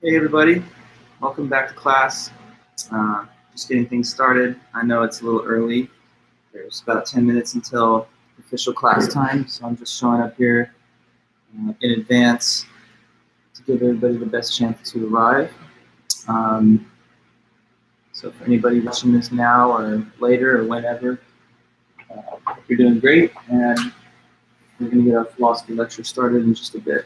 Hey everybody, welcome back to class. Just getting things started. I know it's a little early. There's about 10 minutes until official class time, so I'm just showing up here in advance to give everybody the best chance to arrive. So for anybody watching this now or later or whenever, hope you're doing great, and we're going to get our philosophy lecture started in just a bit.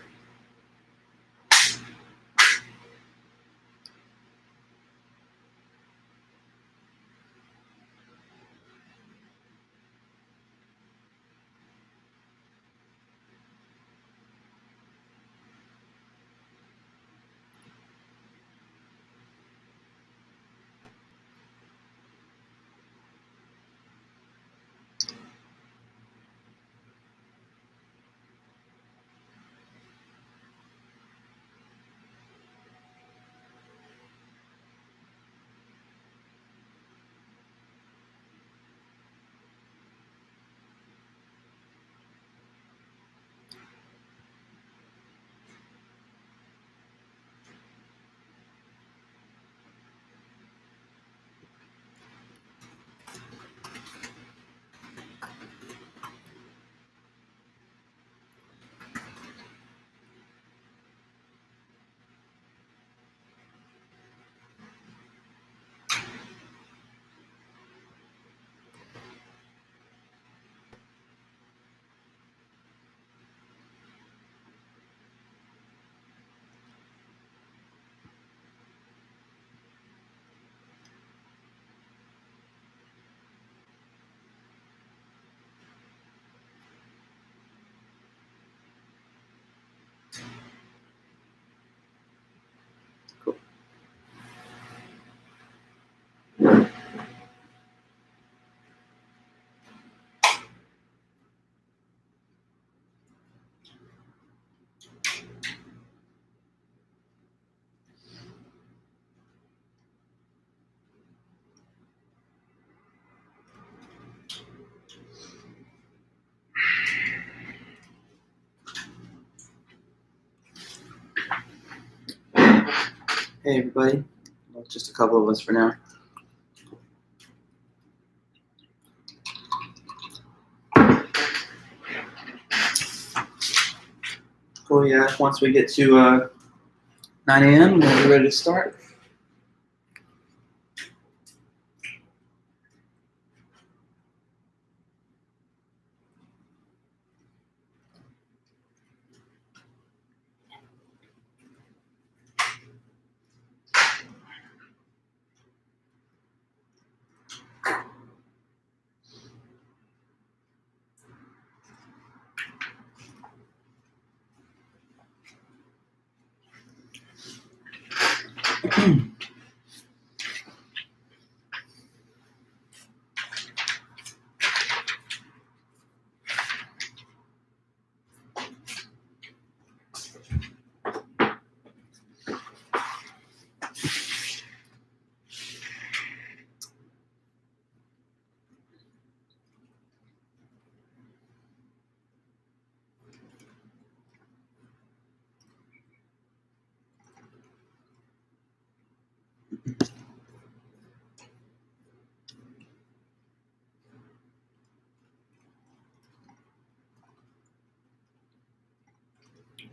Cool. Hey everybody, just a couple of us for now. Cool, yeah, once we get to 9 a.m., we're ready to start.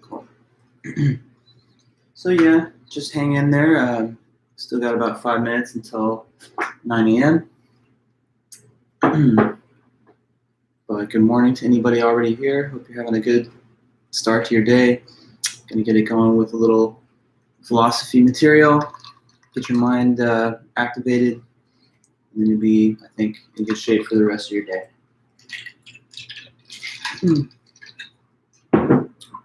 Cool. So yeah, just hang in there. Still got about 5 minutes until 9 a.m. But good morning to anybody already here. Hope you're having a good start to your day. Gonna get it going with a little philosophy material. Get your mind activated, and then you'll be, I think, in good shape for the rest of your day. A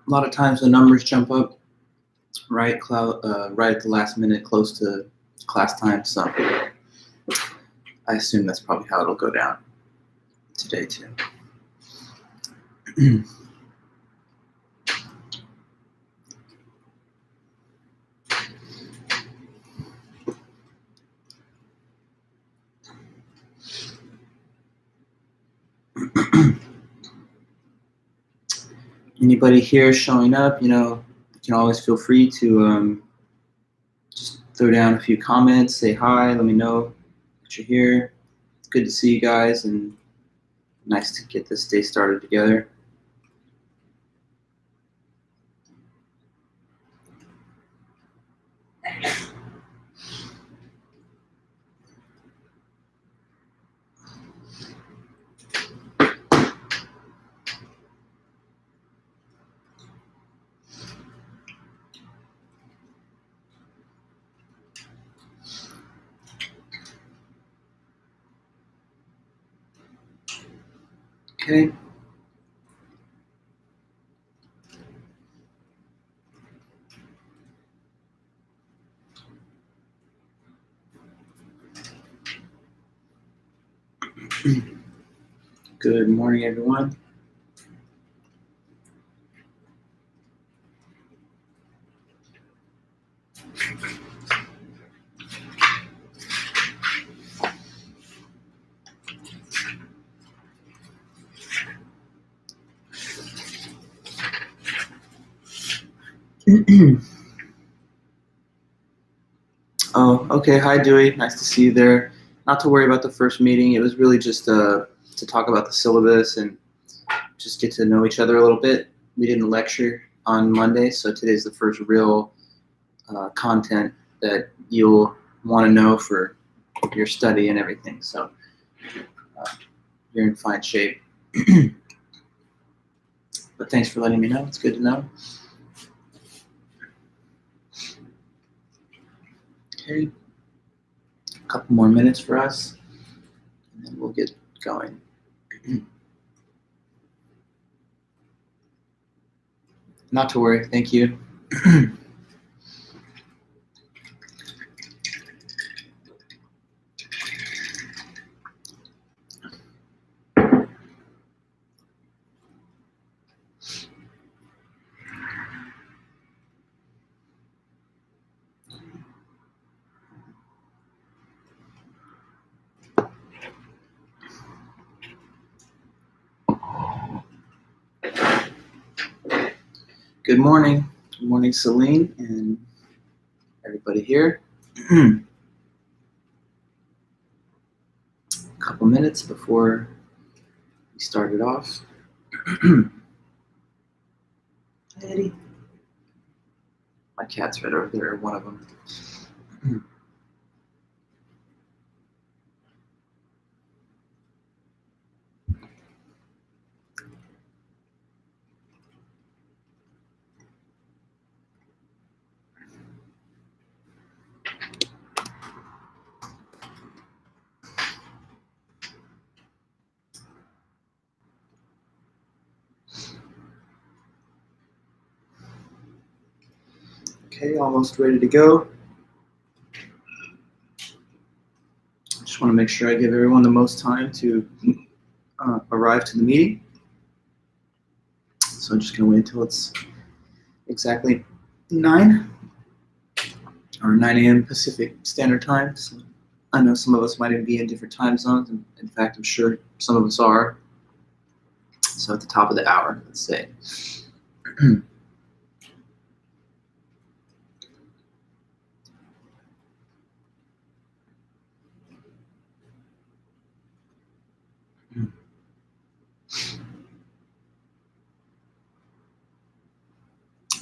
lot of times the numbers jump up right at the last minute, close to class time. So I assume that's probably how it'll go down today too. Anybody here showing up, you can always feel free to throw down a few comments, say hi, let me know that you're here. It's good to see you guys, and nice to get this day started together. Okay. Good morning, everyone. Oh, okay. Hi, Dewey. Nice to see you there. Not to worry about the first meeting. It was really just to talk about the syllabus and just get to know each other a little bit. We didn't lecture on Monday, so today's the first real content that you'll want to know for your study and everything. So you're in fine shape. But thanks for letting me know. It's good to know. Okay. A couple more minutes for us, and then we'll get going. Not to worry. Thank you. Good morning. Good morning, Celine, and everybody here. A couple minutes before we started off. Eddie. My cat's right over there, one of them. Okay, almost ready to go. Just want to make sure I give everyone the most time to arrive to the meeting. So I'm just going to wait until it's exactly 9 or 9 a.m. Pacific Standard Time. So I know some of us might even be in different time zones. And in fact, I'm sure some of us are. So at the top of the hour, let's say.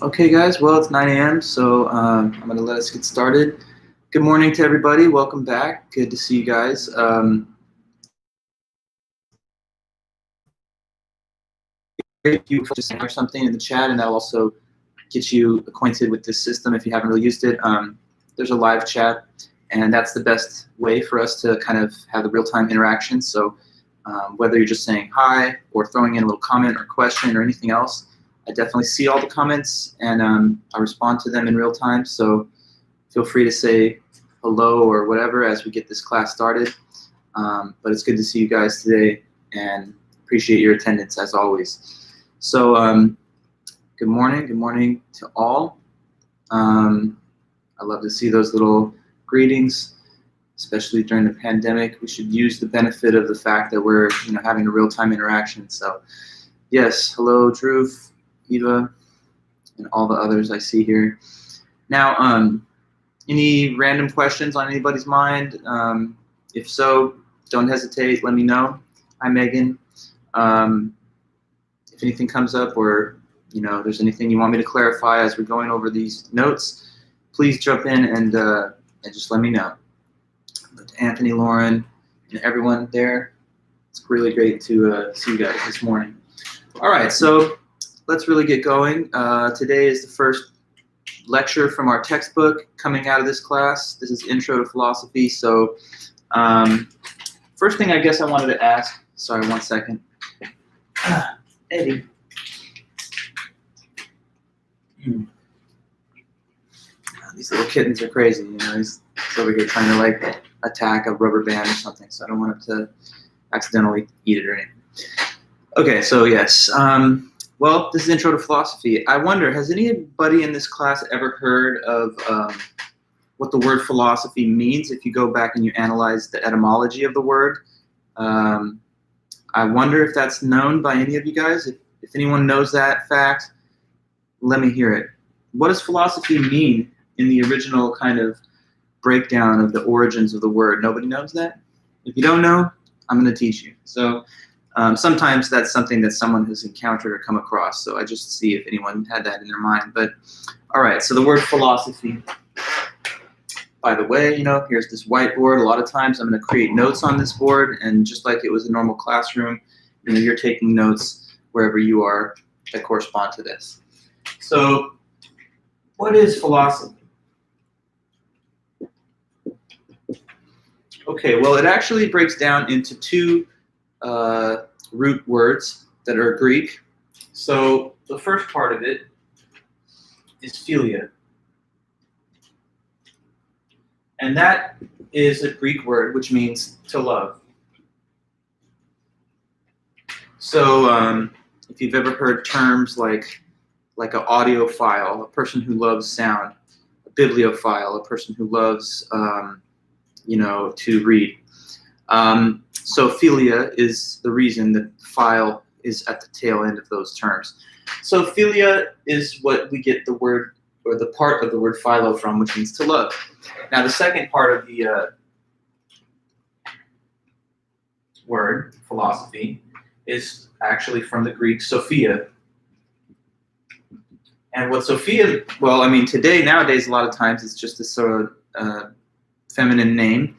Okay, guys, well, it's 9 a.m., so I'm going to let us get started. Good morning to everybody. Welcome back. Good to see you guys. If you just enter something in the chat, and that'll also get you acquainted with this system if you haven't really used it. There's a live chat, and that's the best way for us to kind of have the real-time interaction. So whether you're just saying hi or throwing in a little comment or question or anything else, I definitely see all the comments, and I respond to them in real time. So feel free to say hello or whatever as we get this class started. But it's good to see you guys today, and appreciate your attendance as always. So good morning to all. I love to see those little greetings, especially during the pandemic. We should use the benefit of the fact that we're having a real-time interaction. So yes, hello Drew, Eva, and all the others I see here. Now, Any random questions on anybody's mind? If so, don't hesitate. Let me know. Hi, Megan. If anything comes up, or there's anything you want me to clarify as we're going over these notes, please jump in and just let me know. But Anthony, Lauren, and everyone there, it's really great to see you guys this morning. All right, so let's really get going. Today is the first lecture from our textbook coming out of this class. This is Intro to Philosophy. So first thing I guess I wanted to ask, sorry, one second. Eddie. These little kittens are crazy, he's over here trying to like attack a rubber band or something, so I don't want him to accidentally eat it or anything. Okay, so yes, well, this is Intro to Philosophy. I wonder, has anybody in this class ever heard of what the word philosophy means if you go back and you analyze the etymology of the word? I wonder if that's known by any of you guys. If anyone knows that fact, let me hear it. What does philosophy mean in the original kind of breakdown of the origins of the word? Nobody knows that? If you don't know, I'm going to teach you. So sometimes that's something that someone has encountered or come across. So I just see if anyone had that in their mind. But all right, so the word philosophy. By the way, here's this whiteboard. A lot of times I'm going to create notes on this board, and just like it was a normal classroom, you're taking notes wherever you are that correspond to this. So what is philosophy? Okay, well, it actually breaks down into two root words that are Greek. So the first part of it is philia. And that is a Greek word which means to love. So if you've ever heard terms like an audiophile, a person who loves sound, a bibliophile, a person who loves to read. So philia is the reason that phile is at the tail end of those terms. So philia is what we get the word, or the part of the word philo from, which means to love. Now the second part of the word, philosophy, is actually from the Greek Sophia. And what Sophia, well, I mean, nowadays, a lot of times it's just a sort of feminine name.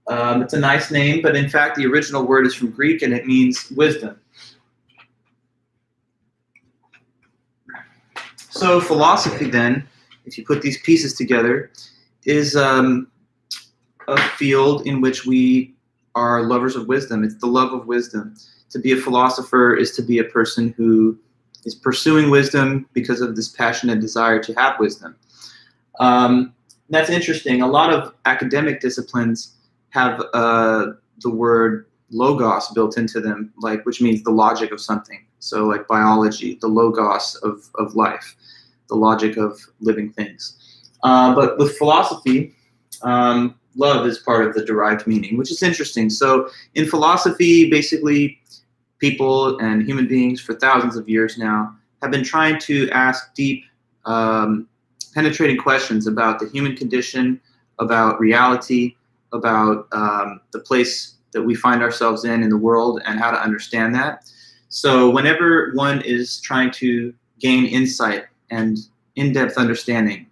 It's a nice name, but in fact, the original word is from Greek, and it means wisdom. So philosophy, then, if you put these pieces together, is a field in which we are lovers of wisdom. It's the love of wisdom. To be a philosopher is to be a person who is pursuing wisdom because of this passionate desire to have wisdom. That's interesting. A lot of academic disciplines have the word logos built into them, which means the logic of something. So like biology, the logos of life, the logic of living things. But with philosophy, love is part of the derived meaning, which is interesting. So in philosophy, basically, people and human beings for thousands of years now have been trying to ask deep, penetrating questions about the human condition, about reality, about the place that we find ourselves in the world, and how to understand that. So whenever one is trying to gain insight and in-depth understanding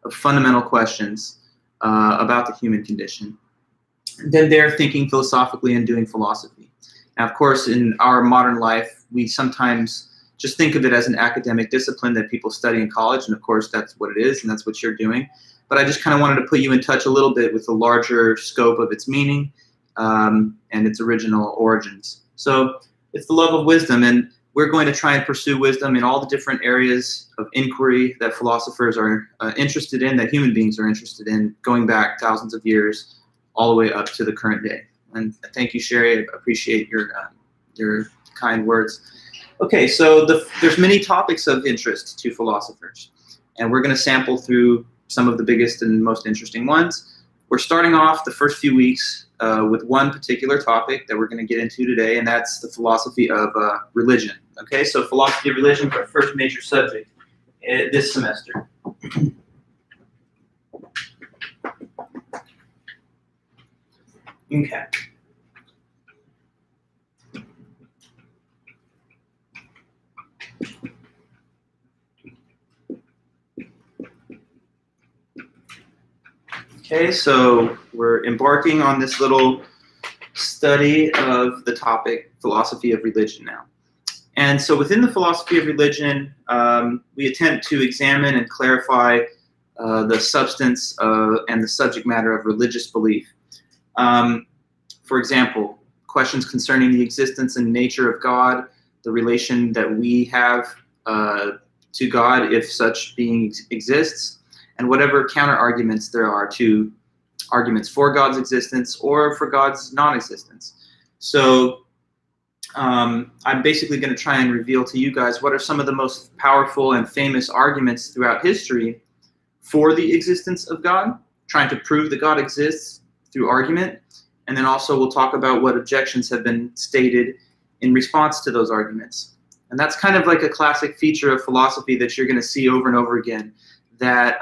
of fundamental questions about the human condition, then they're thinking philosophically and doing philosophy. Now, of course, in our modern life, we sometimes just think of it as an academic discipline that people study in college, and of course that's what it is, and that's what you're doing. But I just kind of wanted to put you in touch a little bit with the larger scope of its meaning and its original origins. So it's the love of wisdom, and we're going to try and pursue wisdom in all the different areas of inquiry that philosophers are interested in, that human beings are interested in, going back thousands of years, all the way up to the current day. And thank you, Sherry. I appreciate your kind words. Okay, so there's many topics of interest to philosophers, and we're going to sample through some of the biggest and most interesting ones. We're starting off the first few weeks with one particular topic that we're going to get into today, and that's the philosophy of religion. Okay, so philosophy of religion is our first major subject this semester. Okay. Okay, so we're embarking on this little study of the topic philosophy of religion now. And so within the philosophy of religion, we attempt to examine and clarify the substance and the subject matter of religious belief. For example, questions concerning the existence and nature of God, the relation that we have to God if such being exists, and whatever counter arguments there are to arguments for God's existence or for God's non-existence. So I'm basically going to try and reveal to you guys what are some of the most powerful and famous arguments throughout history for the existence of God, trying to prove that God exists through argument. And then also we'll talk about what objections have been stated in response to those arguments. And that's kind of like a classic feature of philosophy that you're going to see over and over again, that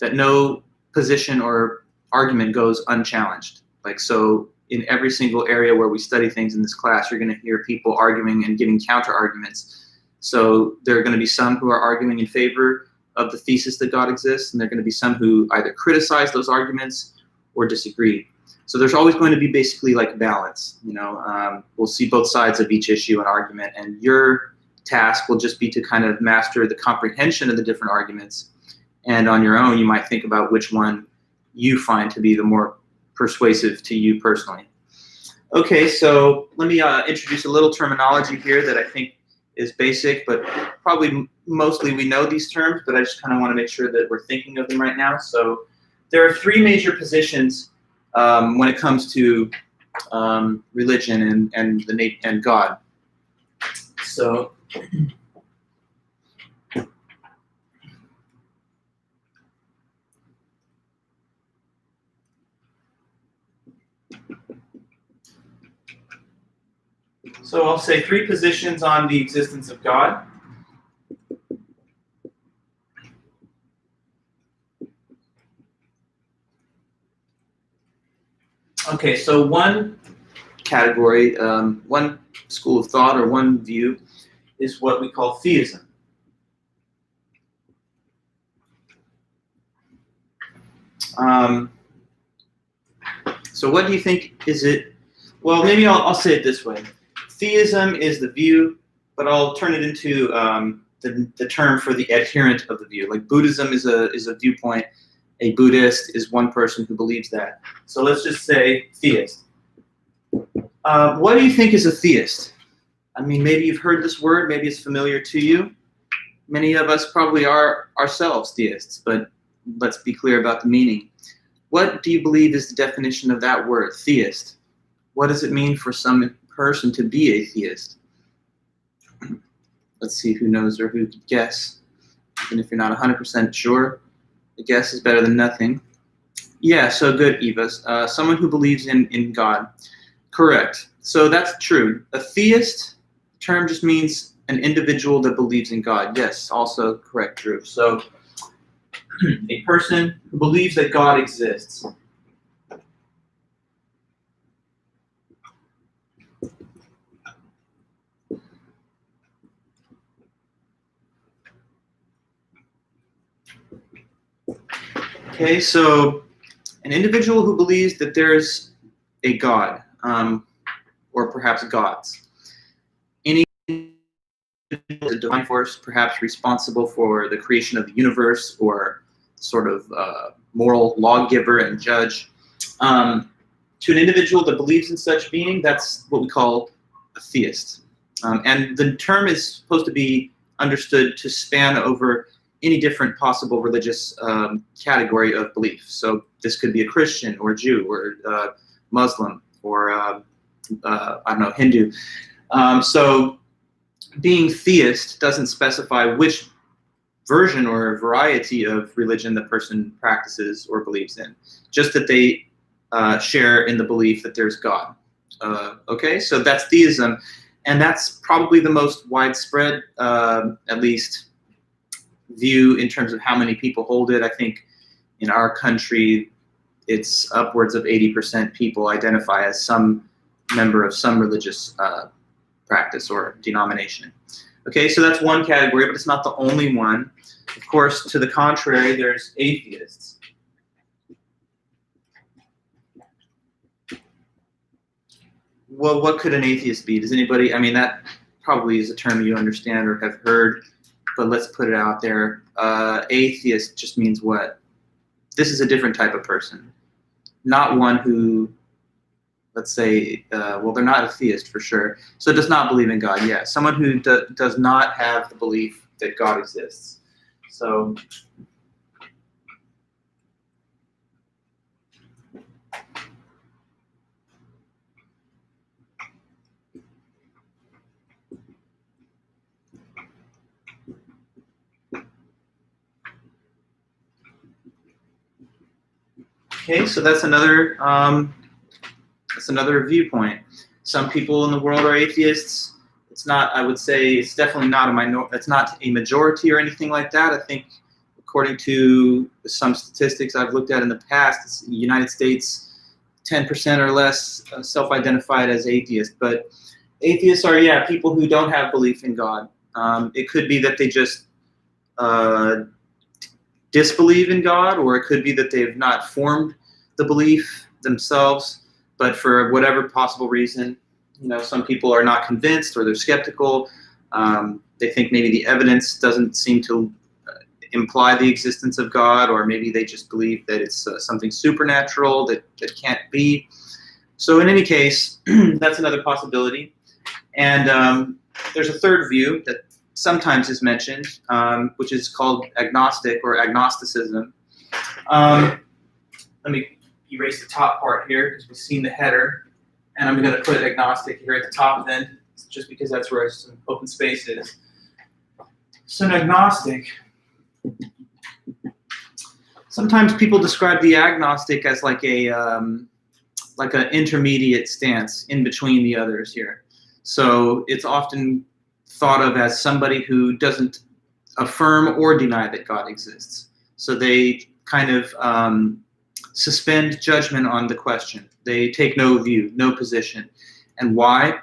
that no position or argument goes unchallenged. Like, so in every single area where we study things in this class, you're going to hear people arguing and giving counter arguments. So there are going to be some who are arguing in favor of the thesis that God exists, and there are going to be some who either criticize those arguments or disagree. So there's always going to be basically like balance. You know, we'll see both sides of each issue and argument, and your task will just be to kind of master the comprehension of the different arguments. And on your own, you might think about which one you find to be the more persuasive to you personally. Okay, so let me introduce a little terminology here that I think is basic, but probably mostly we know these terms, but I just kind of want to make sure that we're thinking of them right now. So there are three major positions when it comes to religion and God. So I'll say three positions on the existence of God. Okay, so one category, one school of thought or one view is what we call theism. So what do you think is it? Well, maybe I'll say it this way. Theism is the view, but I'll turn it into the term for the adherent of the view. Like Buddhism is a viewpoint. A Buddhist is one person who believes that. So let's just say theist. What do you think is a theist? I mean, maybe you've heard this word, maybe it's familiar to you. Many of us probably are ourselves theists, but let's be clear about the meaning. What do you believe is the definition of that word, theist? What does it mean for some person to be a theist? Let's see who knows or who could guess. And if you're not 100% sure, a guess is better than nothing. Yeah, so good, Eva. Someone who believes in God. Correct. So that's true. A theist term just means an individual that believes in God. Yes, also correct, Drew. So a person who believes that God exists. Okay, so an individual who believes that there's a God, or perhaps gods. Any a divine force, perhaps responsible for the creation of the universe, or sort of moral lawgiver and judge. To an individual that believes in such being, that's what we call a theist. And the term is supposed to be understood to span over any different possible religious category of belief. So this could be a Christian or a Jew or Muslim or I don't know, Hindu. So being theist doesn't specify which version or variety of religion the person practices or believes in, just that they share in the belief that there's God. Okay, so that's theism, and that's probably the most widespread, at least, view in terms of how many people hold it. I think in our country, it's upwards of 80% people identify as some member of some religious practice or denomination. Okay, so that's one category, but it's not the only one. Of course, to the contrary, there's atheists. Well, what could an atheist be? Does anybody, I mean, that probably is a term you understand or have heard, but let's put it out there. Atheist just means what? This is a different type of person. Not one who, let's say, well, they're not a theist for sure. So does not believe in God. Yeah, someone who does not have the belief that God exists. So okay, so that's another viewpoint. Some people in the world are atheists. It's not, I would say, it's definitely not it's not a majority or anything like that. I think, according to some statistics I've looked at in the past, it's the United States, 10% or less self-identified as atheists. But atheists are, yeah, people who don't have belief in God. It could be that they just disbelieve in God, or it could be that they've not formed the belief themselves, but for whatever possible reason, you know, some people are not convinced or they're skeptical. They think maybe the evidence doesn't seem to imply the existence of God, or maybe they just believe that it's something supernatural that can't be. So in any case, that's another possibility. And there's a third view that sometimes is mentioned, which is called agnostic or agnosticism. Let me erase the top part here because we've seen the header. And I'm going to put agnostic here at the top then, just because that's where some open space is. So an agnostic, sometimes people describe the agnostic as like an intermediate stance in between the others here. So it's often thought of as somebody who doesn't affirm or deny that God exists. So they kind of suspend judgment on the question. They take no view, no position. And why?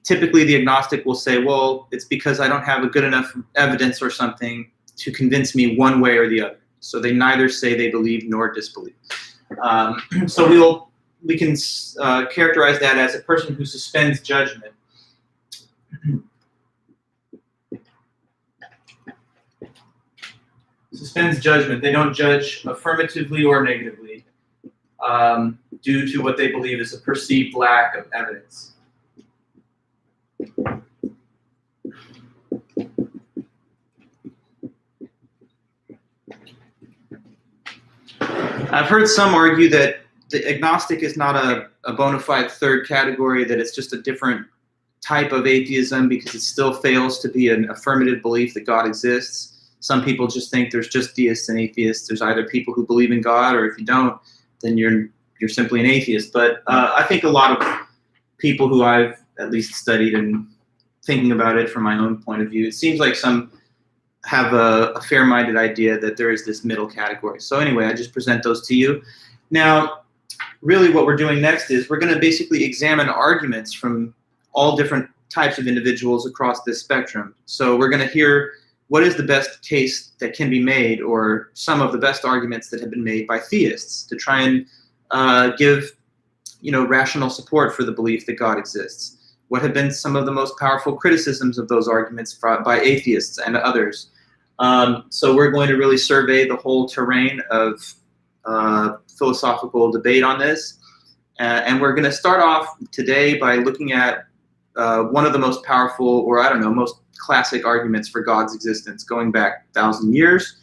Typically the agnostic will say, well, it's because I don't have a good enough evidence or something to convince me one way or the other. So they neither say they believe nor disbelieve. So we can characterize that as a person who suspends judgment. Suspends judgment. They don't judge affirmatively or negatively due to what they believe is a perceived lack of evidence. I've heard some argue that the agnostic is not a bona fide third category, that it's just a different type of atheism because it still fails to be an affirmative belief that God exists. Some people just think there's just deists and atheists. There's either people who believe in God, or if you don't, then you're simply an atheist. But I think a lot of people who I've at least studied and thinking about it from my own point of view, it seems like some have a fair-minded idea that there is this middle category. So anyway, I just present those to you. Now, really what we're doing next is we're going to basically examine arguments from all different types of individuals across this spectrum. So we're going to hear what is the best case that can be made, or some of the best arguments that have been made by theists to try and give, rational support for the belief that God exists. What have been some of the most powerful criticisms of those arguments by atheists and others? So we're going to really survey the whole terrain of philosophical debate on this. And we're going to start off today by looking at one of the most powerful, or most classic arguments for God's existence going back 1,000 years.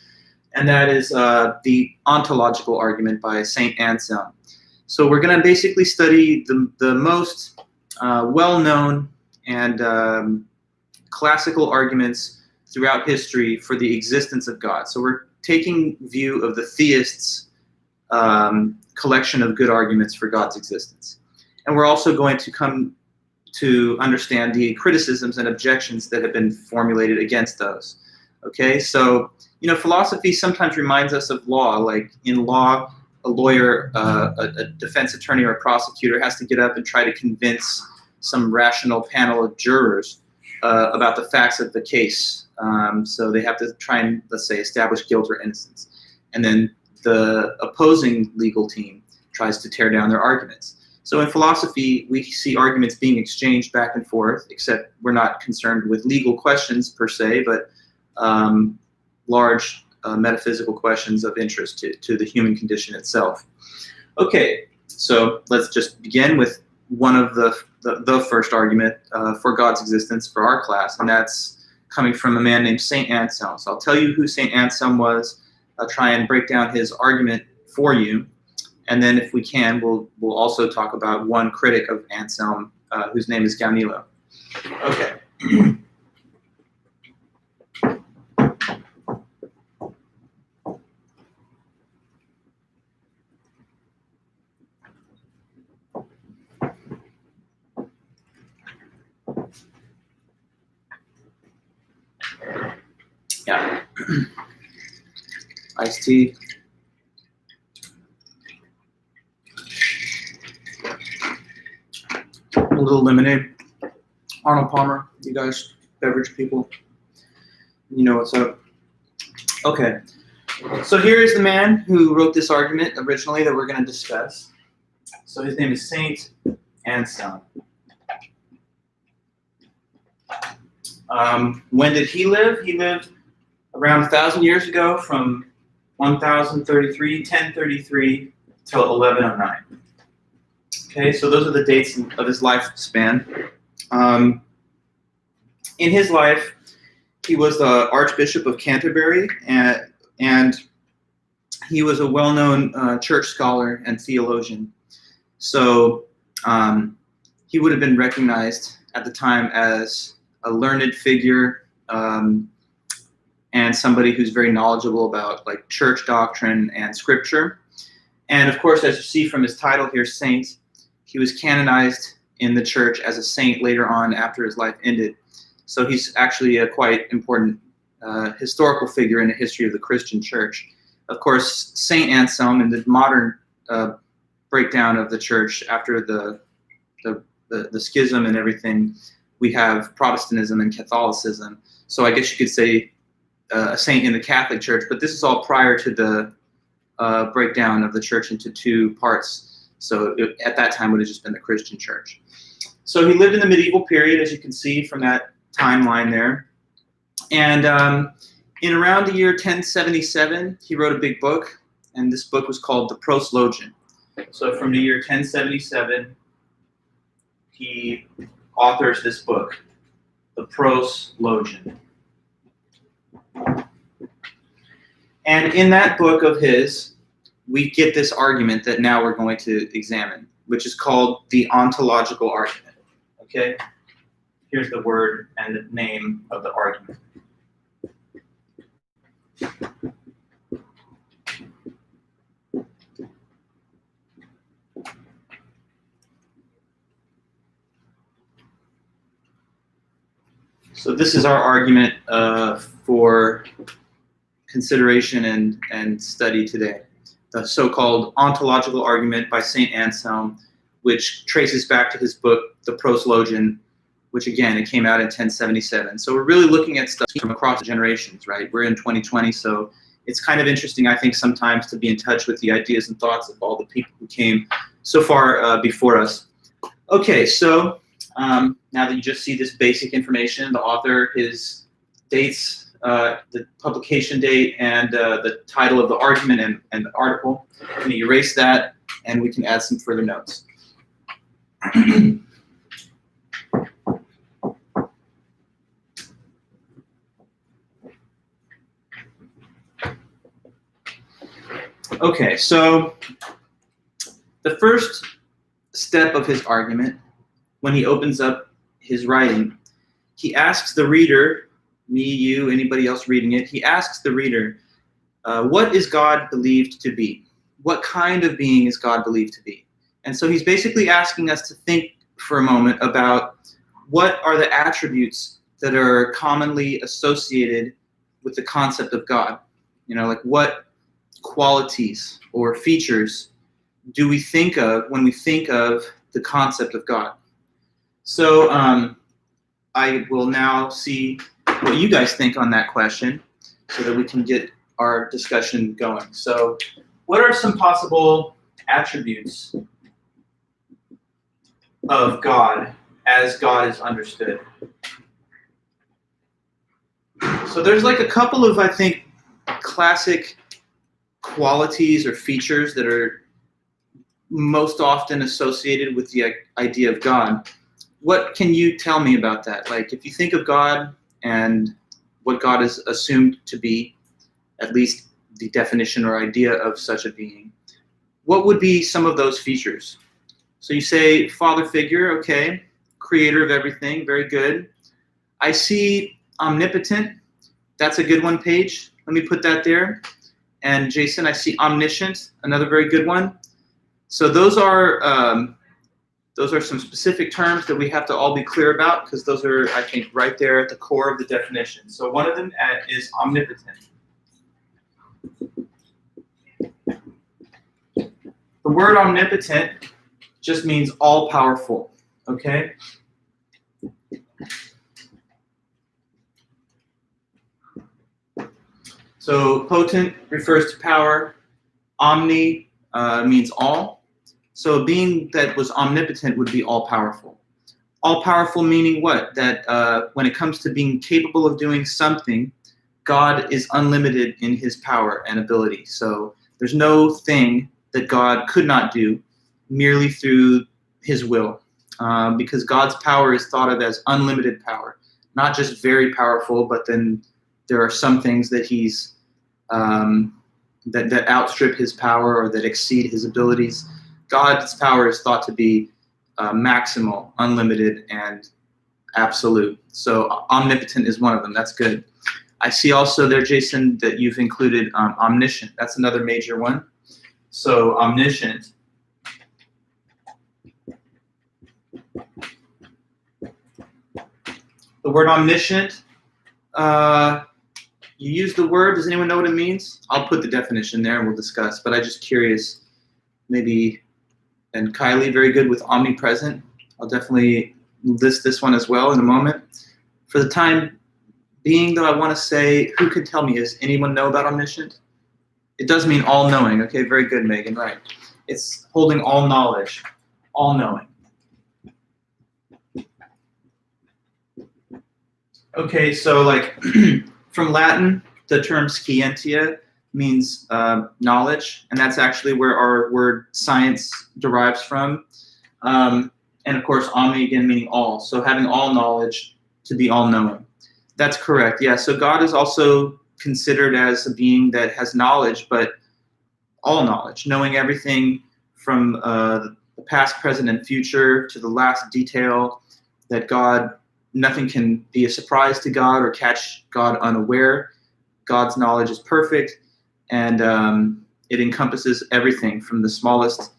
And that is the ontological argument by St. Anselm. So we're going to basically study the most well-known and classical arguments throughout history for the existence of God. So we're taking view of the theists' collection of good arguments for God's existence. And we're also going to come to understand the criticisms and objections that have been formulated against those. Okay, so philosophy sometimes reminds us of law. Like in law, a lawyer, a defense attorney, or a prosecutor has to get up and try to convince some rational panel of jurors about the facts of the case. So they have to try and, let's say, establish guilt or innocence. And then the opposing legal team tries to tear down their arguments. So in philosophy, we see arguments being exchanged back and forth, except we're not concerned with legal questions per se, but large metaphysical questions of interest to the human condition itself. Okay, so let's just begin with one of the first argument for God's existence for our class, and that's coming from a man named St. Anselm. So I'll tell you who St. Anselm was. I'll try and break down his argument for you, and then if we can, we'll also talk about one critic of Anselm, whose name is Gaunilo. Okay. Yeah. Iced tea. A little lemonade. Arnold Palmer, you guys, beverage people, you know what's up. Okay, so here is the man who wrote this argument originally that we're going to discuss. So his name is Saint Anselm. When did he live? He lived around 1,000 years ago, from 1033 till 1109. Okay, so those are the dates of his lifespan. In his life, he was the Archbishop of Canterbury, and he was a well-known church scholar and theologian. So he would have been recognized at the time as a learned figure, and somebody who's very knowledgeable about like church doctrine and scripture. And of course, as you see from his title here, Saint, he was canonized in the church as a saint later on after his life ended. So he's actually a quite important historical figure in the history of the Christian church. Of course, Saint Anselm, in the modern breakdown of the church after the schism and everything, we have Protestantism and Catholicism. So I guess you could say a saint in the Catholic Church, but this is all prior to the breakdown of the church into two parts. So at that time, it would have just been the Christian church. So he lived in the medieval period, as you can see from that timeline there. And in around the year 1077, he wrote a big book, and this book was called The Proslogion. So from the year 1077, he authors this book, The Proslogion. And in that book of his, we get this argument that now we're going to examine, which is called the ontological argument. Okay? Here's the word and the name of the argument. So this is our argument for consideration and study today. The so-called ontological argument by St. Anselm, which traces back to his book, The Proslogion, which again, it came out in 1077. So we're really looking at stuff from across generations, right? We're in 2020, so it's kind of interesting, I think, sometimes to be in touch with the ideas and thoughts of all the people who came so far before us. Okay, so now that you just see this basic information, the author, his dates, the publication date, and the title of the argument and the article, I'm going to erase that, and we can add some further notes. Okay, so the first step of his argument, when he opens up his writing, he asks the reader, me, you, anybody else reading it, he asks the reader, what is God believed to be? What kind of being is God believed to be? And so he's basically asking us to think for a moment about what are the attributes that are commonly associated with the concept of God. You know, like what qualities or features do we think of when we think of the concept of God? So I will now see what you guys think on that question so that we can get our discussion going. So what are some possible attributes of God as God is understood? So there's like a couple of, I think, classic qualities or features that are most often associated with the idea of God. What can you tell me about that? Like, if you think of God and what God is assumed to be, at least the definition or idea of such a being, what would be some of those features? So you say father figure, okay, creator of everything, very good. I see omnipotent. That's a good one, Paige. Let me put that there. And Jason, I see omniscient, another very good one. So those are some specific terms that we have to all be clear about, because those are, I think, right there at the core of the definition. So one of them is omnipotent. The word omnipotent just means all-powerful, okay? So potent refers to power. Omni means all. So a being that was omnipotent would be all-powerful. All-powerful meaning what? That when it comes to being capable of doing something, God is unlimited in his power and ability. So there's no thing that God could not do merely through his will, because God's power is thought of as unlimited power, not just very powerful, but then there are some things that he's that outstrip his power or that exceed his abilities. God's power is thought to be maximal, unlimited, and absolute. So omnipotent is one of them. That's good. I see also there, Jason, that you've included omniscient. That's another major one. So omniscient. The word omniscient, you use the word. Does anyone know what it means? I'll put the definition there and we'll discuss, but I'm just curious. Maybe, and Kylie, very good with omnipresent. I'll definitely list this one as well in a moment. For the time being, though, I want to say, who could tell me, does anyone know about omniscient? It does mean all-knowing. Okay, very good, Megan, right. It's holding all knowledge, all-knowing. Okay, so like from Latin, the term scientia means knowledge, and that's actually where our word science derives from. And of course, omni again meaning all. So having all knowledge to be all-knowing. That's correct, yeah. So God is also considered as a being that has knowledge, but all knowledge, knowing everything from the past, present, and future to the last detail, that God, nothing can be a surprise to God or catch God unaware. God's knowledge is perfect, and it encompasses everything from the smallest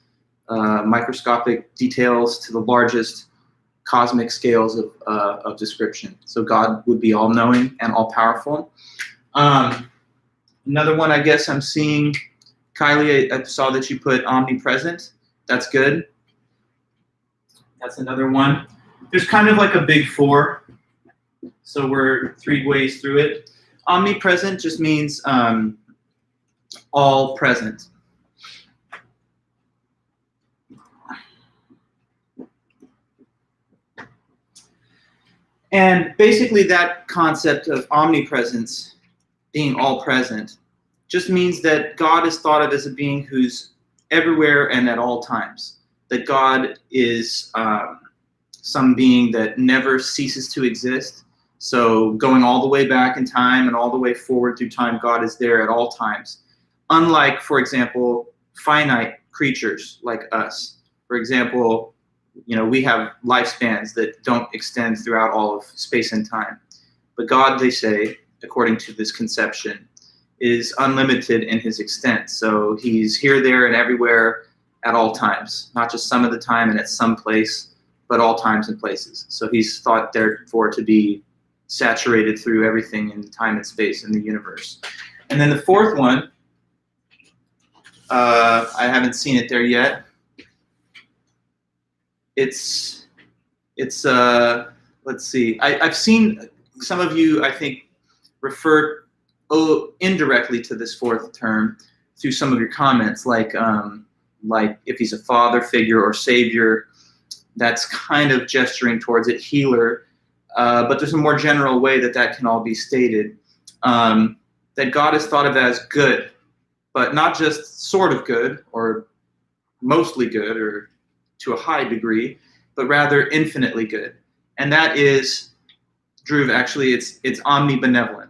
microscopic details to the largest cosmic scales of description. So God would be all-knowing and all-powerful. Another one, I guess I'm seeing, Kylie, I saw that you put omnipresent. That's good. That's another one. There's kind of like a big four, so we're 3 ways through it. Omnipresent just means all present. And basically that concept of omnipresence, being all present, just means that God is thought of as a being who's everywhere and at all times. That God is some being that never ceases to exist. So going all the way back in time and all the way forward through time, God is there at all times. Unlike, for example, finite creatures like us. For example, we have lifespans that don't extend throughout all of space and time. But God, they say, according to this conception, is unlimited in his extent. So he's here, there, and everywhere at all times, not just some of the time and at some place, but all times and places. So he's thought, therefore, to be saturated through everything in time and space in the universe. And then the fourth one I haven't seen it there yet. It's let's see. I've seen some of you, I think, refer indirectly to this fourth term through some of your comments, like if he's a father figure or savior, that's kind of gesturing towards it, healer. But there's a more general way that can all be stated. That God is thought of as good, but not just sort of good or mostly good or to a high degree, but rather infinitely good. And that is, Drew, actually, it's omnibenevolent.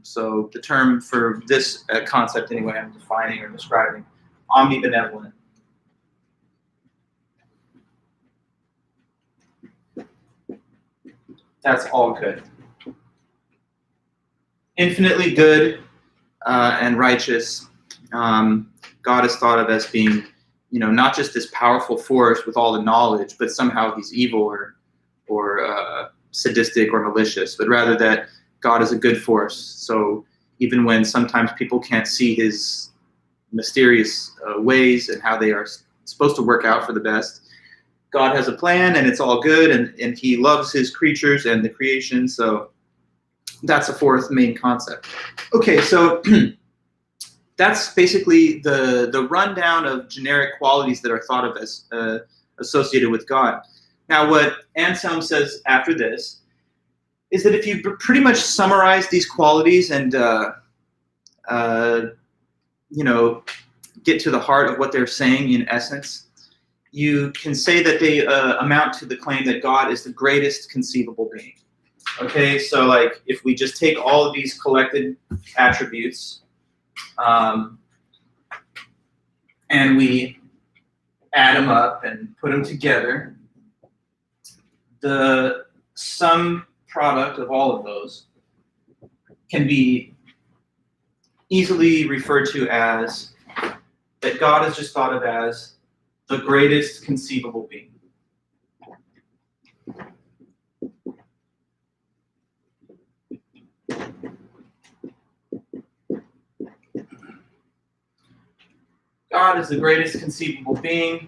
So the term for this concept, anyway, I'm defining or describing, omnibenevolent. That's all good. Infinitely good and righteous. God is thought of as being, not just this powerful force with all the knowledge, but somehow he's evil or sadistic or malicious, but rather that God is a good force. So even when sometimes people can't see his mysterious ways and how they are supposed to work out for the best, God has a plan and it's all good, and he loves his creatures and the creation. So that's the fourth main concept. Okay, so that's basically the rundown of generic qualities that are thought of as associated with God. Now, what Anselm says after this is that if you pretty much summarize these qualities and get to the heart of what they're saying in essence, you can say that they amount to the claim that God is the greatest conceivable being. Okay, so like if we just take all of these collected attributes and we add them up and put them together, the sum product of all of those can be easily referred to as that God is just thought of as the greatest conceivable being. God is the greatest conceivable being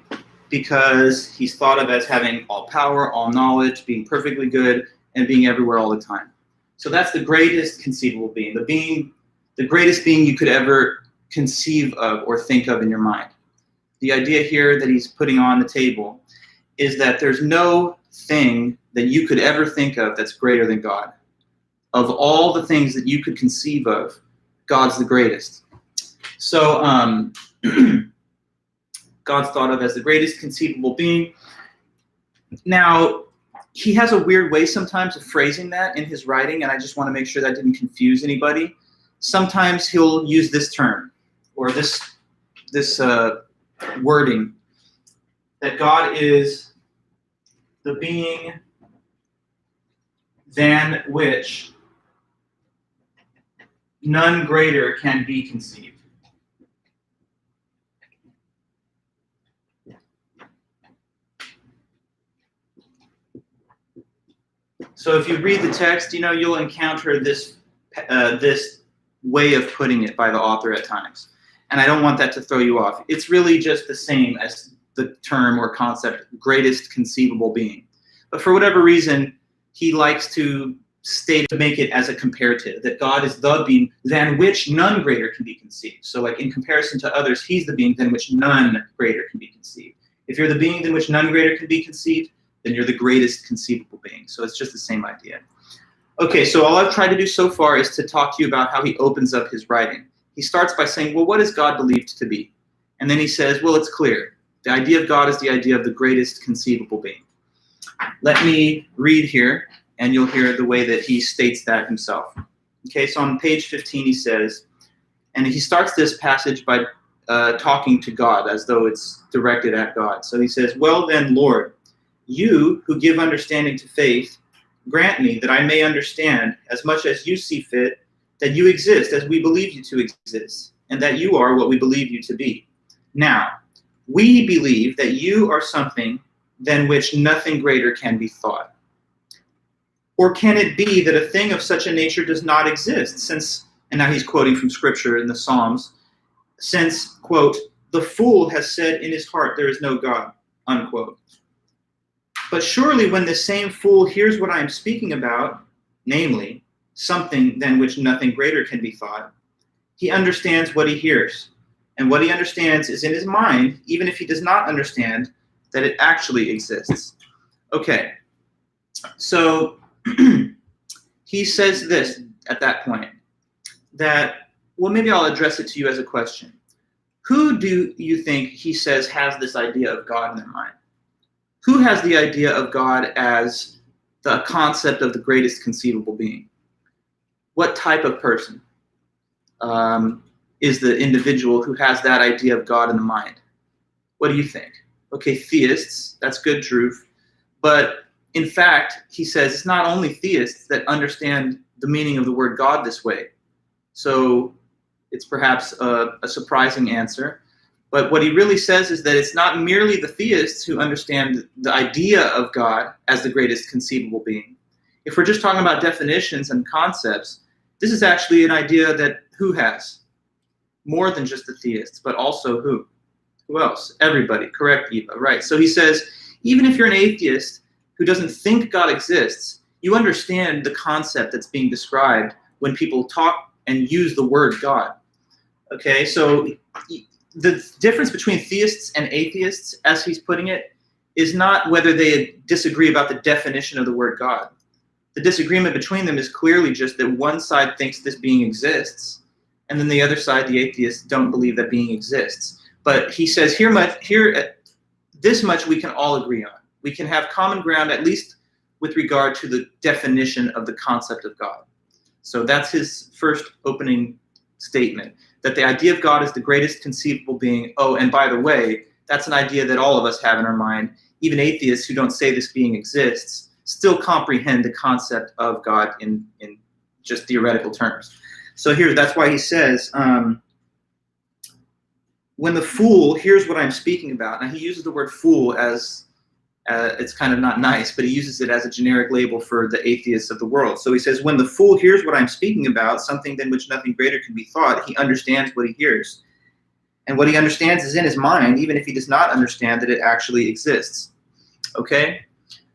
because he's thought of as having all power, all knowledge, being perfectly good, and being everywhere all the time. So that's the greatest conceivable being, the greatest being you could ever conceive of or think of in your mind. The idea here that he's putting on the table is that there's no thing that you could ever think of that's greater than God. Of all the things that you could conceive of, God's the greatest. So God's thought of as the greatest conceivable being. Now, he has a weird way sometimes of phrasing that in his writing, and I just want to make sure that didn't confuse anybody. Sometimes he'll use this term or this wording, that God is the being than which none greater can be conceived. So if you read the text, you'll encounter this way of putting it by the author at times. And I don't want that to throw you off. It's really just the same as the term or concept, greatest conceivable being. But for whatever reason, he likes to make it as a comparative, that God is the being than which none greater can be conceived. So like in comparison to others, he's the being than which none greater can be conceived. If you're the being than which none greater can be conceived, then you're the greatest conceivable being. So it's just the same idea. Okay, so all I've tried to do so far is to talk to you about how he opens up his writing. He starts by saying, well, what is God believed to be? And then he says, well, it's clear. The idea of God is the idea of the greatest conceivable being. Let me read here, and you'll hear the way that he states that himself. Okay, so on page 15 he says, and he starts this passage by talking to God as though it's directed at God. So he says, well then, Lord, you who give understanding to faith, grant me that I may understand as much as you see fit that you exist as we believe you to exist, and that you are what we believe you to be. Now, we believe that you are something than which nothing greater can be thought. Or can it be that a thing of such a nature does not exist, since, and now he's quoting from scripture in the Psalms, since, quote, the fool has said in his heart there is no God, unquote. But surely when the same fool hears what I am speaking about, namely, something than which nothing greater can be thought, he understands what he hears. And what he understands is in his mind, even if he does not understand that it actually exists. Okay, so he says this at that point, that, well, maybe I'll address it to you as a question. Who do you think he says has this idea of God in their mind? Who has the idea of God as the concept of the greatest conceivable being? What type of person is the individual who has that idea of God in the mind? What do you think? Okay, theists, that's good, Drew. But in fact, he says it's not only theists that understand the meaning of the word God this way. So it's perhaps a surprising answer. But what he really says is that it's not merely the theists who understand the idea of God as the greatest conceivable being. If we're just talking about definitions and concepts, this is actually an idea that who has? More than just the theists, but also who? Who else? Everybody. Correct, Eva. Right. So he says, even if you're an atheist who doesn't think God exists, you understand the concept that's being described when people talk and use the word God. Okay, so the difference between theists and atheists, as he's putting it, is not whether they disagree about the definition of the word God. The disagreement between them is clearly just that one side thinks this being exists, and then the other side, the atheists, don't believe that being exists. But he says this much we can all agree on. We can have common ground, at least with regard to the definition of the concept of God. So that's his first opening statement, that the idea of God is the greatest conceivable being. Oh, and by the way, that's an idea that all of us have in our mind. Even atheists who don't say this being exists still comprehend the concept of God in just theoretical terms. So that's why he says, when the fool hears what I'm speaking about, now he uses the word fool as, it's kind of not nice, but he uses it as a generic label for the atheists of the world. So he says, when the fool hears what I'm speaking about, something than which nothing greater can be thought, he understands what he hears. And what he understands is in his mind, even if he does not understand that it actually exists. Okay?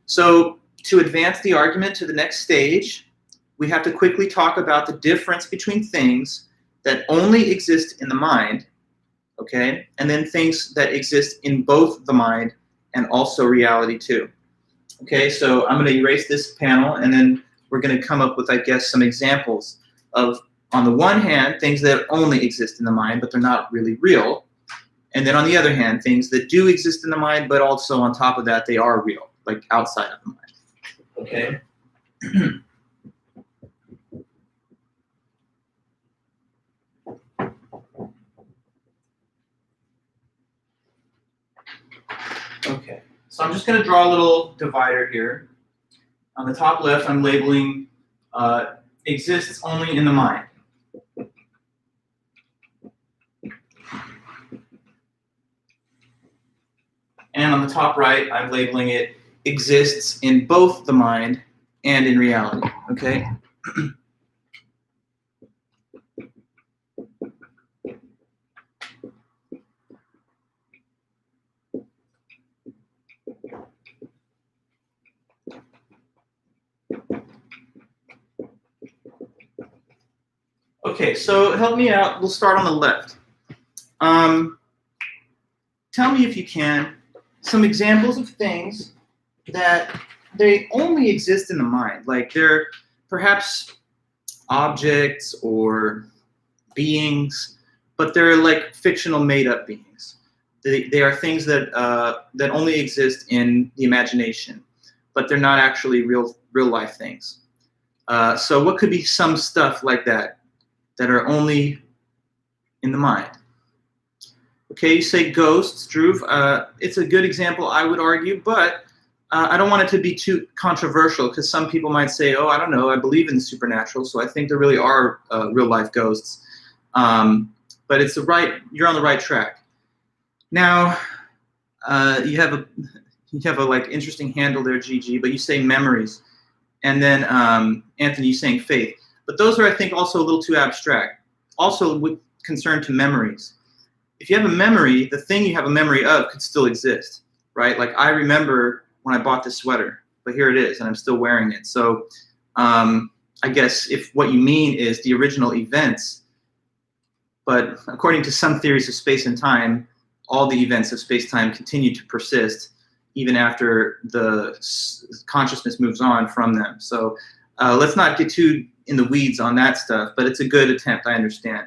So to advance the argument to the next stage, we have to quickly talk about the difference between things that only exist in the mind, okay, and then things that exist in both the mind and also reality too. Okay, so I'm going to erase this panel, and then we're going to come up with, I guess, some examples of, on the one hand, things that only exist in the mind, but they're not really real. And then on the other hand, things that do exist in the mind, but also on top of that, they are real, like outside of the mind. Okay? Okay, so I'm just going to draw a little divider here. On the top left, I'm labeling exists only in the mind. And on the top right, I'm labeling it exists in both the mind and in reality, okay? Okay, so help me out. We'll start on the left. Tell me, if you can, some examples of things that they only exist in the mind. Like they're perhaps objects or beings, but they're like fictional made-up beings. They are things that that only exist in the imagination, but they're not actually real life things. So what could be some stuff like that are only in the mind? Okay, you say ghosts, Drew. It's a good example, I would argue, but I don't want it to be too controversial, because some people might say, oh, I don't know, I believe in the supernatural, so I think there really are real-life ghosts. But you're on the right track. Now, you have a like interesting handle there, Gigi, but you say memories, and then Anthony, you saying faith. But those are, I think, also a little too abstract. Also with concern to memories. if you have a memory, the thing you have a memory of could still exist, right? Like I remember when I bought this sweater, but here it is, and I'm still wearing it. So I guess if what you mean is the original events, but according to some theories of space and time, all the events of space-time continue to persist even after the consciousness moves on from them. So let's not get too in the weeds on that stuff, but it's a good attempt, I understand.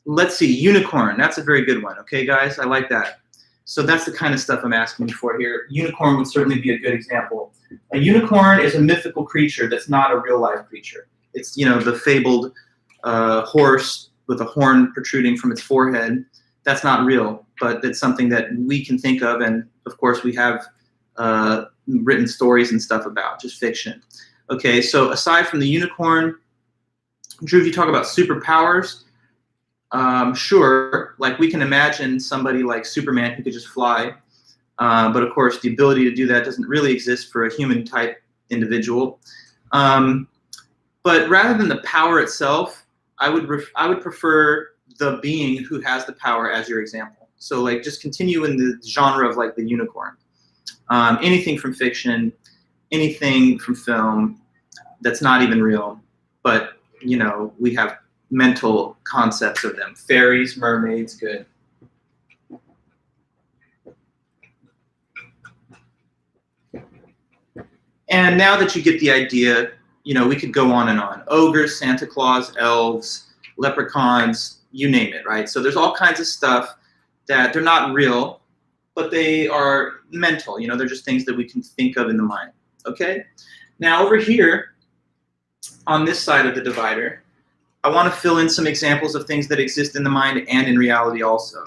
Let's see, unicorn, that's a very good one, okay guys, I like that. So that's the kind of stuff I'm asking you for here. Unicorn would certainly be a good example. A unicorn is a mythical creature that's not a real life creature. It's, you know, the fabled horse with a horn protruding from its forehead. That's not real, but it's something that we can think of, and of course we have written stories and stuff about, just fiction. Okay, so aside from the unicorn, Drew, if you talk about superpowers, sure, like we can imagine somebody like Superman who could just fly, but of course the ability to do that doesn't really exist for a human type individual. But rather than the power itself, I would prefer the being who has the power as your example. So like just continue in the genre of like the unicorn. Anything from fiction, anything from film that's not even real, but you know, we have mental concepts of them. Fairies, mermaids, good. And now that you get the idea, you know, we could go on and on. Ogres, Santa Claus, elves, leprechauns, you name it, right? So there's all kinds of stuff that they're not real, but they are mental. You know, they're just things that we can think of in the mind, okay? Now over here, on this side of the divider, I want to fill in some examples of things that exist in the mind and in reality also.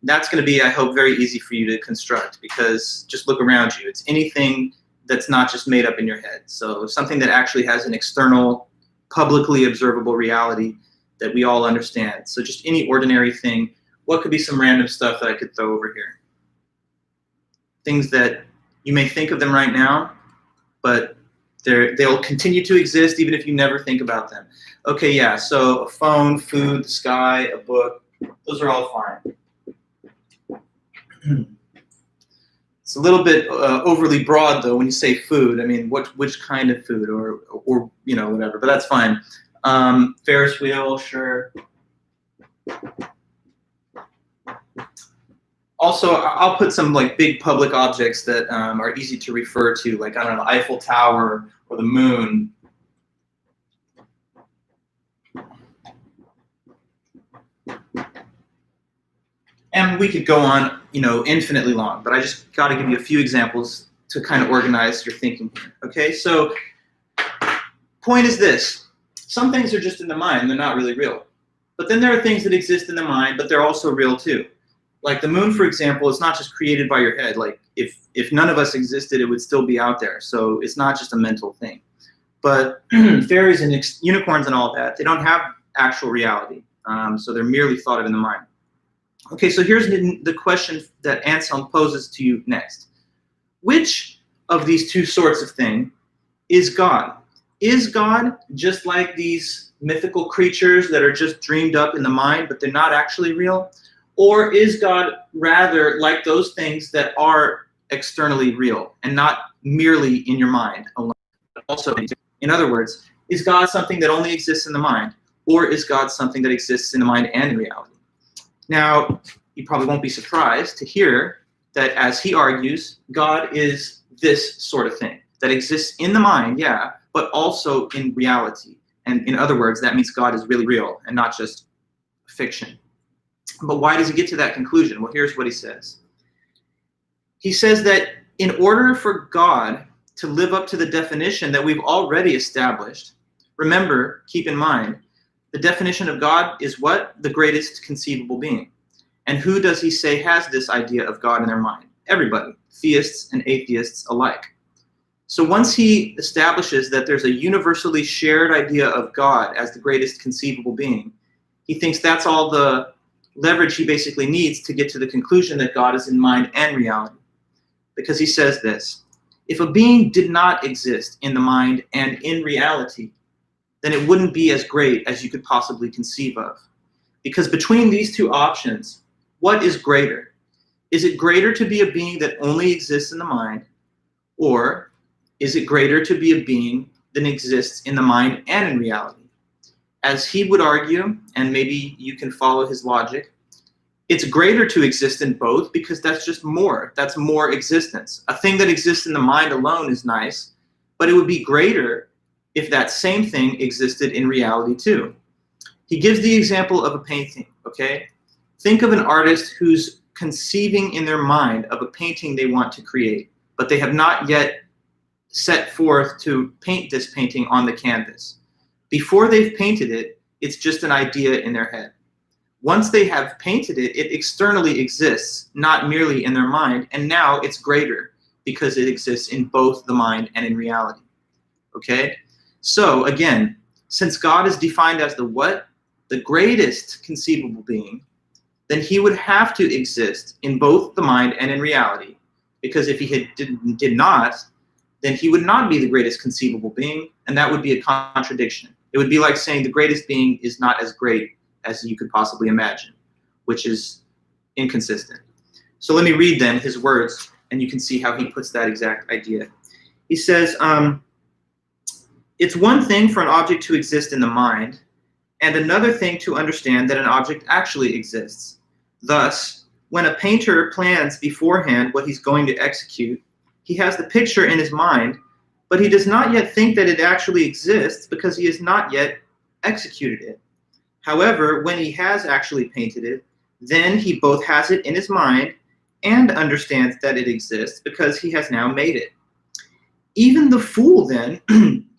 That's going to be, I hope, very easy for you to construct, because just look around you. It's anything that's not just made up in your head. So something that actually has an external, publicly observable reality that we all understand. So just any ordinary thing. What could be some random stuff that I could throw over here? Things that you may think of them right now, but they'll continue to exist even if you never think about them. Okay, yeah, so a phone, food, the sky, a book, those are all fine. It's a little bit overly broad though when you say food. I mean, which kind of food, or you know, whatever, but that's fine. Ferris wheel, sure. Also, I'll put some like big public objects that are easy to refer to, like, I don't know, Eiffel Tower or the moon. And we could go on, you know, infinitely long, but I just got to give you a few examples to kind of organize your thinking here. Okay, so point is this. Some things are just in the mind, they're not really real. But then there are things that exist in the mind, but they're also real too. Like the moon, for example, is not just created by your head. Like if none of us existed, it would still be out there. So it's not just a mental thing. But fairies and unicorns and all that, they don't have actual reality. So they're merely thought of in the mind. Okay, so here's the question that Anselm poses to you next. Which of these two sorts of thing is God? Is God just like these mythical creatures that are just dreamed up in the mind, but they're not actually real? Or is God rather like those things that are externally real and not merely in your mind alone? Also, in other words, is God something that only exists in the mind, or is God something that exists in the mind and in reality? Now, you probably won't be surprised to hear that, as he argues, God is this sort of thing that exists in the mind, yeah, but also in reality. And in other words, that means God is really real and not just fiction. But why does he get to that conclusion? Well, here's what he says. He says that in order for God to live up to the definition that we've already established, remember, keep in mind, the definition of God is what? The greatest conceivable being. And who does he say has this idea of God in their mind? Everybody, theists and atheists alike. So once he establishes that there's a universally shared idea of God as the greatest conceivable being, he thinks that's all the leverage he basically needs to get to the conclusion that God is in mind and reality. Because he says this: if a being did not exist in the mind and in reality, then it wouldn't be as great as you could possibly conceive of. Because between these two options, what is greater? Is it greater to be a being that only exists in the mind, or is it greater to be a being that exists in the mind and in reality? As he would argue, and maybe you can follow his logic, it's greater to exist in both because that's just more. That's more existence. A thing that exists in the mind alone is nice, but it would be greater if that same thing existed in reality too. He gives the example of a painting, okay? Think of an artist who's conceiving in their mind of a painting they want to create, but they have not yet set forth to paint this painting on the canvas. Before they've painted it, it's just an idea in their head. Once they have painted it, it externally exists, not merely in their mind, and now it's greater because it exists in both the mind and in reality. Okay? So again, since God is defined as the what? The greatest conceivable being, then he would have to exist in both the mind and in reality. Because if he did not, then he would not be the greatest conceivable being, and that would be a contradiction. It would be like saying the greatest being is not as great as you could possibly imagine, which is inconsistent. So let me read then his words, and you can see how he puts that exact idea. He says, it's one thing for an object to exist in the mind, and another thing to understand that an object actually exists. Thus, when a painter plans beforehand what he's going to execute, he has the picture in his mind, but he does not yet think that it actually exists because he has not yet executed it. However, when he has actually painted it, then he both has it in his mind and understands that it exists because he has now made it. Even the fool then,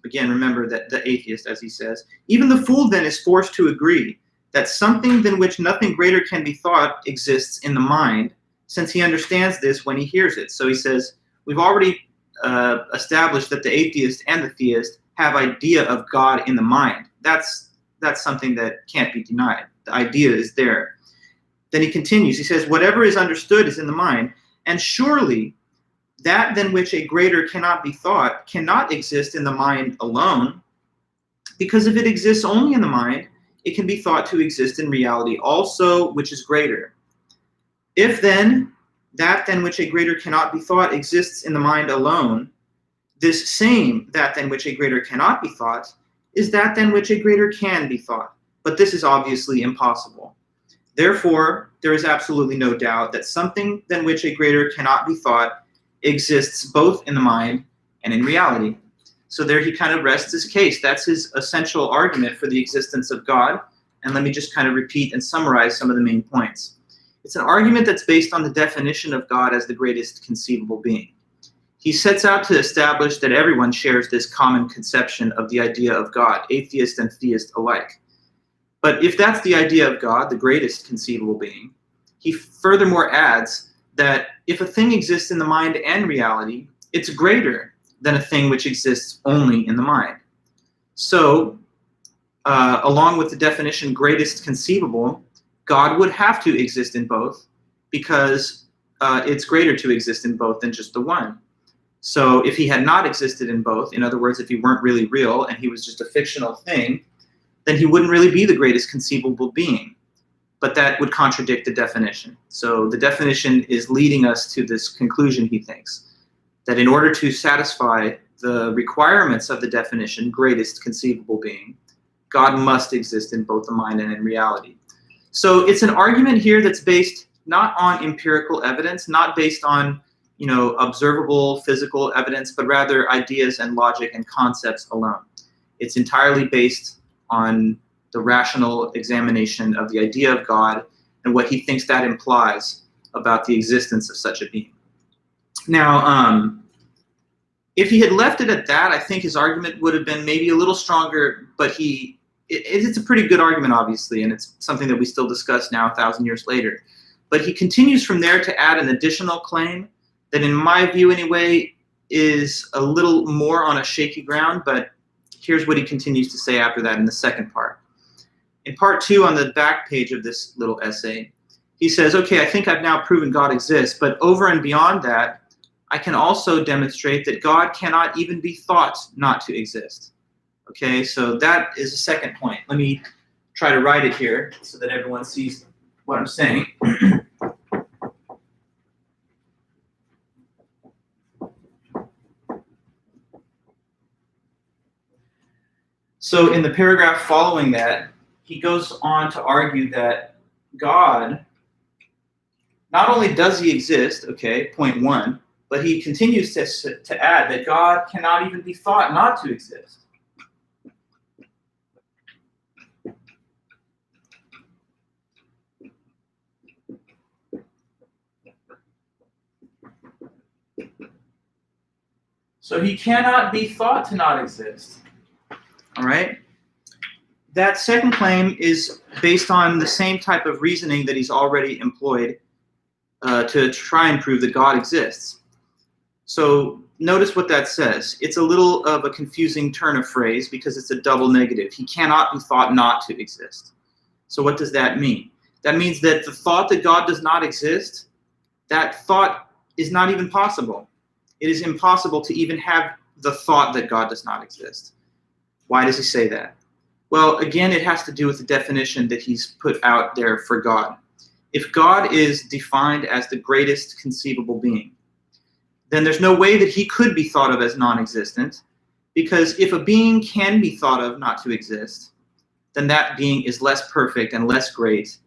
again, remember that the atheist, as he says, even the fool then is forced to agree that something than which nothing greater can be thought exists in the mind, since he understands this when he hears it. So he says, we've already established that the atheist and the theist have idea of God in the mind. That's something that can't be denied. The idea is there. Then he continues. He says, whatever is understood is in the mind, and surely that than which a greater cannot be thought cannot exist in the mind alone, because if it exists only in the mind, it can be thought to exist in reality also, which is greater. If then that than which a greater cannot be thought exists in the mind alone, this same that than which a greater cannot be thought is that than which a greater can be thought. But this is obviously impossible. Therefore, there is absolutely no doubt that something than which a greater cannot be thought exists both in the mind and in reality. So there he kind of rests his case. That's his essential argument for the existence of God. And let me just kind of repeat and summarize some of the main points. It's an argument that's based on the definition of God as the greatest conceivable being. He sets out to establish that everyone shares this common conception of the idea of God, atheist and theist alike. But if that's the idea of God, the greatest conceivable being, he furthermore adds that if a thing exists in the mind and reality, it's greater than a thing which exists only in the mind. So, along with the definition greatest conceivable, God would have to exist in both because it's greater to exist in both than just the one. So if he had not existed in both, in other words, if he weren't really real and he was just a fictional thing, then he wouldn't really be the greatest conceivable being. But that would contradict the definition. So the definition is leading us to this conclusion, he thinks, that in order to satisfy the requirements of the definition, greatest conceivable being, God must exist in both the mind and in reality. So it's an argument here that's based not on empirical evidence, not based on observable physical evidence, but rather ideas and logic and concepts alone. It's entirely based on the rational examination of the idea of God and what he thinks that implies about the existence of such a being. Now, if he had left it at that, I think his argument would have been maybe a little stronger, but it's a pretty good argument, obviously, and it's something that we still discuss now 1,000 years later. But he continues from there to add an additional claim that, in my view anyway, is a little more on a shaky ground, but here's what he continues to say after that in the second part. In part 2, on the back page of this little essay, he says, okay, I think I've now proven God exists, but over and beyond that, I can also demonstrate that God cannot even be thought not to exist. Okay, so that is the second point. Let me try to write it here so that everyone sees what I'm saying. So in the paragraph following that, he goes on to argue that God, not only does he exist, okay, point one, but he continues to add that God cannot even be thought not to exist. So he cannot be thought to not exist. All right? That second claim is based on the same type of reasoning that he's already employed to try and prove that God exists. So notice what that says. It's a little of a confusing turn of phrase because it's a double negative. He cannot be thought not to exist. So what does that mean? That means that the thought that God does not exist, that thought is not even possible. It is impossible to even have the thought that God does not exist. Why does he say that? Well, again, it has to do with the definition that he's put out there for God. If God is defined as the greatest conceivable being, then there's no way that he could be thought of as non-existent, because if a being can be thought of not to exist, then that being is less perfect and less great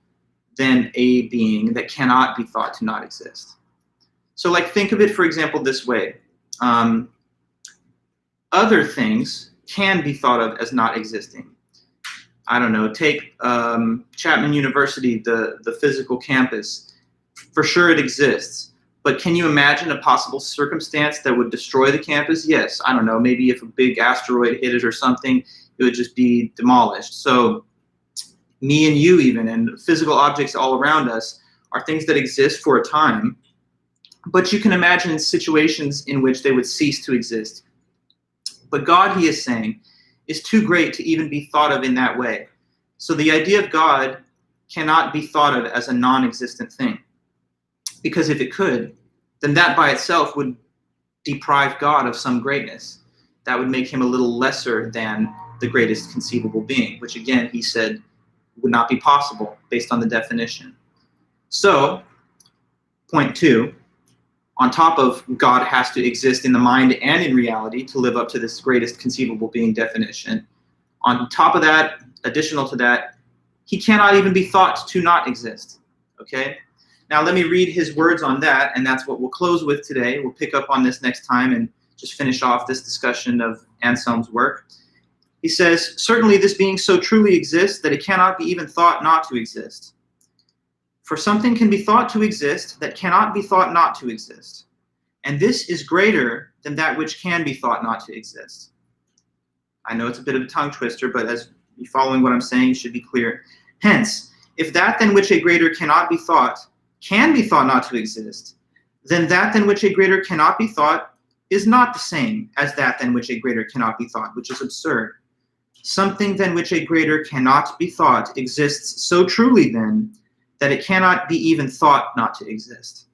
than a being that cannot be thought to not exist. So like think of it, for example, this way. Other things can be thought of as not existing. I don't know, take Chapman University, the physical campus. For sure it exists. But can you imagine a possible circumstance that would destroy the campus? Yes, I don't know, maybe if a big asteroid hit it or something, it would just be demolished. So me and you even, and physical objects all around us are things that exist for a time, but you can imagine situations in which they would cease to exist. But God, he is saying, is too great to even be thought of in that way. So the idea of God cannot be thought of as a non-existent thing. Because if it could, then that by itself would deprive God of some greatness. That would make him a little lesser than the greatest conceivable being, which again, he said, would not be possible based on the definition. So, point two, on top of God has to exist in the mind and in reality to live up to this greatest conceivable being definition. On top of that, additional to that, he cannot even be thought to not exist. Okay? Now let me read his words on that, and that's what we'll close with today. We'll pick up on this next time and just finish off this discussion of Anselm's work. He says, certainly this being so truly exists that it cannot be even thought not to exist. For something can be thought to exist that cannot be thought not to exist. And this is greater than that which can be thought not to exist. I know it's a bit of a tongue twister, but as you're following what I'm saying, it should be clear. Hence, if that than which a greater cannot be thought can be thought not to exist, then that than which a greater cannot be thought is not the same as that than which a greater cannot be thought, which is absurd. Something than which a greater cannot be thought exists so truly then that it cannot be even thought not to exist.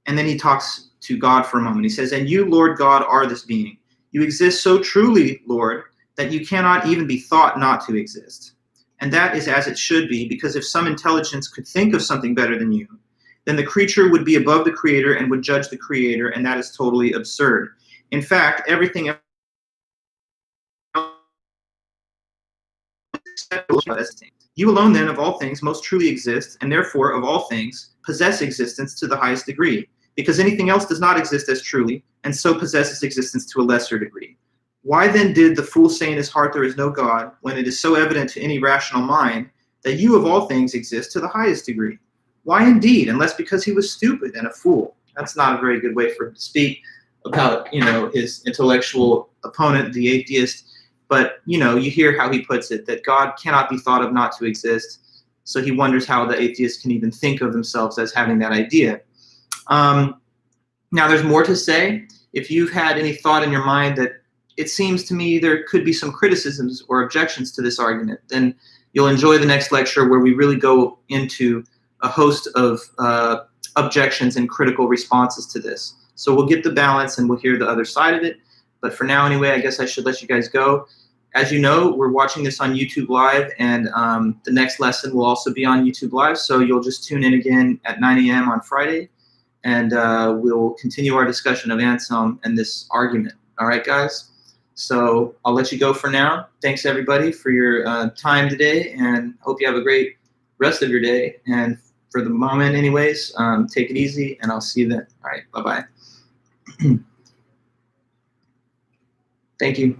And then he talks to God for a moment. He says, and you, Lord God, are this being. You exist so truly, Lord, that you cannot even be thought not to exist. And that is as it should be, because if some intelligence could think of something better than you, then the creature would be above the creator and would judge the creator, and that is totally absurd. In fact, everything else you alone then of all things most truly exist, and therefore of all things possess existence to the highest degree, because anything else does not exist as truly, and so possesses existence to a lesser degree. Why then did the fool say in his heart there is no God, when it is so evident to any rational mind that you of all things exist to the highest degree? Why indeed, unless because he was stupid and a fool? That's not a very good way for him to speak about, his intellectual opponent, the atheist. But, you hear how he puts it, that God cannot be thought of not to exist. So he wonders how the atheists can even think of themselves as having that idea. Now, there's more to say. If you've had any thought in your mind that it seems to me there could be some criticisms or objections to this argument, then you'll enjoy the next lecture where we really go into a host of objections and critical responses to this. So we'll get the balance and we'll hear the other side of it. But for now, anyway, I guess I should let you guys go. As you know, we're watching this on YouTube Live, and the next lesson will also be on YouTube Live. So you'll just tune in again at 9 a.m. on Friday, and we'll continue our discussion of Anselm and this argument. All right, guys? So I'll let you go for now. Thanks everybody for your time today, and hope you have a great rest of your day. And for the moment anyways, take it easy, and I'll see you then. All right, bye-bye. Thank you.